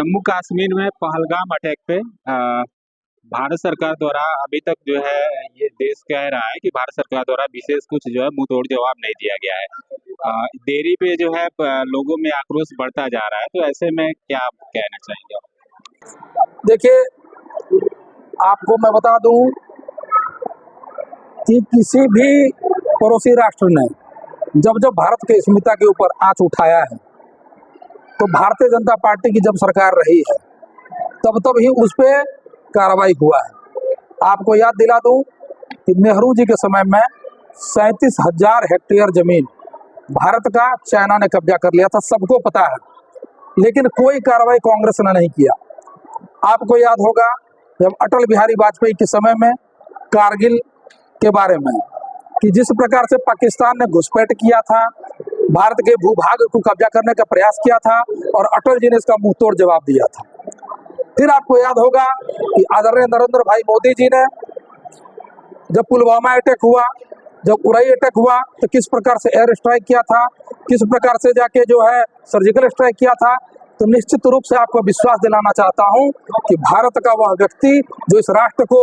जम्मू कश्मीर में पहलगाम अटैक पे भारत सरकार द्वारा अभी तक जो है ये देश कह रहा है कि भारत सरकार द्वारा विशेष कुछ जो है मुंहतोड़ जवाब नहीं दिया गया है। देरी पे जो है लोगों में आक्रोश बढ़ता जा रहा है, तो ऐसे में क्या आप कहना चाहेंगे? देखिए, आपको मैं बता दूं कि किसी भी पड़ोसी राष्ट्र ने जब भारत के अस्मिता के ऊपर आंच उठाया है, तो भारतीय जनता पार्टी की जब सरकार रही है तब ही उस पर कार्रवाई हुआ है। आपको याद दिला दूं कि नेहरू जी के समय में 37,000 हेक्टेयर जमीन भारत का चाइना ने कब्जा कर लिया था, सबको पता है, लेकिन कोई कार्रवाई कांग्रेस ने नहीं किया। आपको याद होगा जब अटल बिहारी वाजपेयी के समय में कारगिल के बारे में कि जिस प्रकार से पाकिस्तान ने घुसपैठ किया था, भारत के भूभाग को कब्जा करने का प्रयास किया था और अटल जी ने इसका मुंहतोड़ जवाब दिया था। फिर आपको याद होगा कि आदरणीय नरेंद्र भाई मोदी जी ने जब पुलवामा अटैक हुआ, जब उड़ाई अटैक हुआ, तो किस प्रकार से एयर स्ट्राइक किया था, किस प्रकार से जाके जो है सर्जिकल स्ट्राइक किया था। तो निश्चित रूप से आपको विश्वास दिलाना चाहता हूं कि भारत का वह व्यक्ति जो इस राष्ट्र को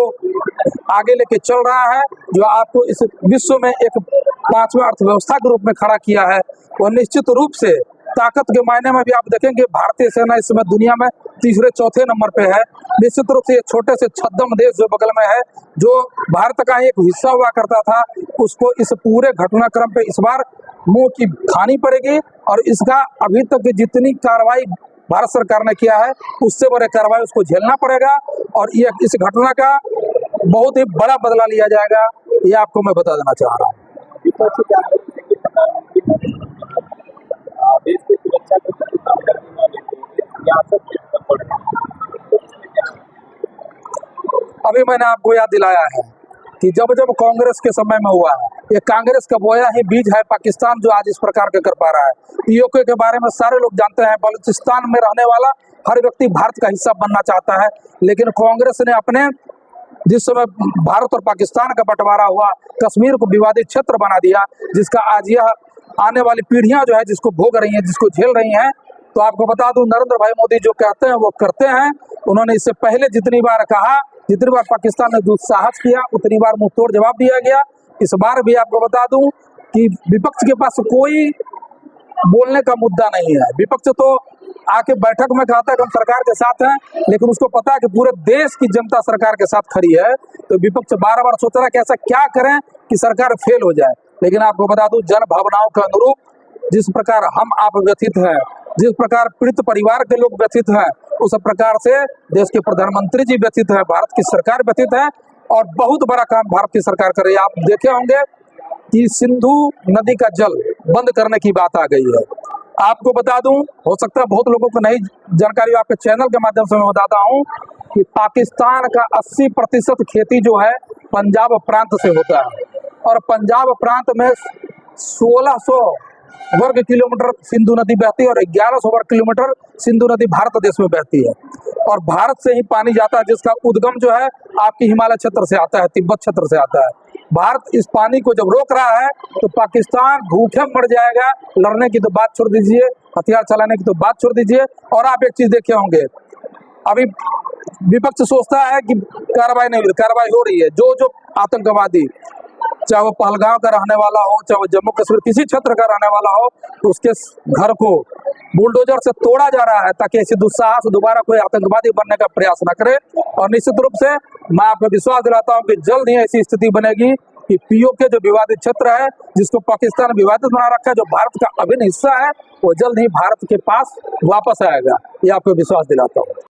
आगे लेके चल रहा है, जो आपको इस विश्व में एक 5वां अर्थव्यवस्था के रूप में खड़ा किया है, वह निश्चित रूप से ताकत के मायने में भी आप देखेंगे भारतीय सेना इस समय दुनिया में तीसरे चौथे नंबर पे है। निश्चित रूप से ये छोटे से छद्म देश जो बगल में है, जो भारत का एक हिस्सा हुआ करता था, उसको इस पूरे घटनाक्रम पे इस बार मुंह की खानी पड़ेगी और इसका अभी तक की जितनी कार्रवाई भारत सरकार ने किया है उससे बड़े कार्रवाई उसको झेलना पड़ेगा और ये इस घटना का बहुत ही बड़ा बदला लिया जाएगा, ये आपको मैं बता देना चाह रहा हूँ। अभी मैंने आपको याद दिलाया है कि जब कांग्रेस के समय में हुआ है, ये कांग्रेस का बोया ही बीज है पाकिस्तान जो आज इस प्रकार के कर पा रहा है। पीओके के बारे में सारे लोग जानते हैं, बलूचिस्तान में रहने वाला हर व्यक्ति भारत का हिस्सा बनना चाहता है, लेकिन कांग्रेस ने अपने जिस समय भारत और पाकिस्तान का बंटवारा हुआ, कश्मीर को विवादित क्षेत्र बना दिया, जिसका आज यह आने वाली पीढ़ियां जो है जिसको भोग रही हैं, जिसको झेल रही हैं। तो आपको बता दूं, नरेंद्र भाई मोदी जो कहते हैं वो करते हैं। उन्होंने इससे पहले जितनी बार कहा, जितनी बार पाकिस्तान ने दुस्साहस किया, उतनी बार मुंहतोड़ जवाब दिया गया। इस बार भी आपको बता दूं कि विपक्ष के पास कोई बोलने का मुद्दा नहीं है। विपक्ष तो आके बैठक में कहता है कि हम सरकार के साथ हैं, लेकिन उसको पता है कि पूरे देश की जनता सरकार के साथ खड़ी है। तो विपक्ष बार बार सोच रहा है कि ऐसा क्या करें कि सरकार फेल हो जाए। लेकिन आपको बता दूं, जन भावनाओं के अनुरूप जिस प्रकार हम आप व्यथित हैं, जिस प्रकार पीड़ित परिवार के लोग व्यथित हैं, उस प्रकार से देश के प्रधानमंत्री जी व्यथित है, भारत की सरकार व्यथित है और बहुत बड़ा काम भारत की सरकार कर रही है। आप देखे होंगे कि सिंधु नदी का जल बंद करने की बात आ गई है। आपको बता दूं, हो सकता है बहुत लोगों को नई जानकारी आपके चैनल के माध्यम से मैं बताता हूं कि पाकिस्तान का 80% खेती जो है पंजाब प्रांत से होता है और पंजाब प्रांत में 1600 वर्ग किलोमीटर सिंधु नदी बहती है और 1100 वर्ग किलोमीटर सिंधु नदी भारत देश में बहती है और भारत से ही पानी जाता है, जिसका उद्गम जो है आपकी हिमालय क्षेत्र से आता है, तिब्बत क्षेत्र से आता है। भारत इस पानी को जब रोक रहा है तो पाकिस्तान भूखे मर जाएगा। लड़ने की तो बात छोड़ दीजिए, हथियार चलाने की तो बात छोड़ दीजिए। और आप एक चीज देखे होंगे, अभी विपक्ष सोचता है कि कार्रवाई नहीं हुई, कार्रवाई हो रही है। जो आतंकवादी, चाहे वो पहलगाम का रहने वाला हो, चाहे वो जम्मू कश्मीर किसी क्षेत्र का रहने वाला हो, तो उसके घर को बुलडोजर से तोड़ा जा रहा है ताकि ऐसे दुस्साहस दोबारा कोई आतंकवादी बनने का प्रयास न करे। और निश्चित रूप से मैं आपको विश्वास दिलाता हूं कि जल्द ही ऐसी स्थिति बनेगी कि पीओके जो विवादित क्षेत्र है, जिसको पाकिस्तान विवादित बना रखा है, जो भारत का अभिन्न हिस्सा है, वो जल्द ही भारत के पास वापस आएगा, ये आपको विश्वास दिलाता हूँ।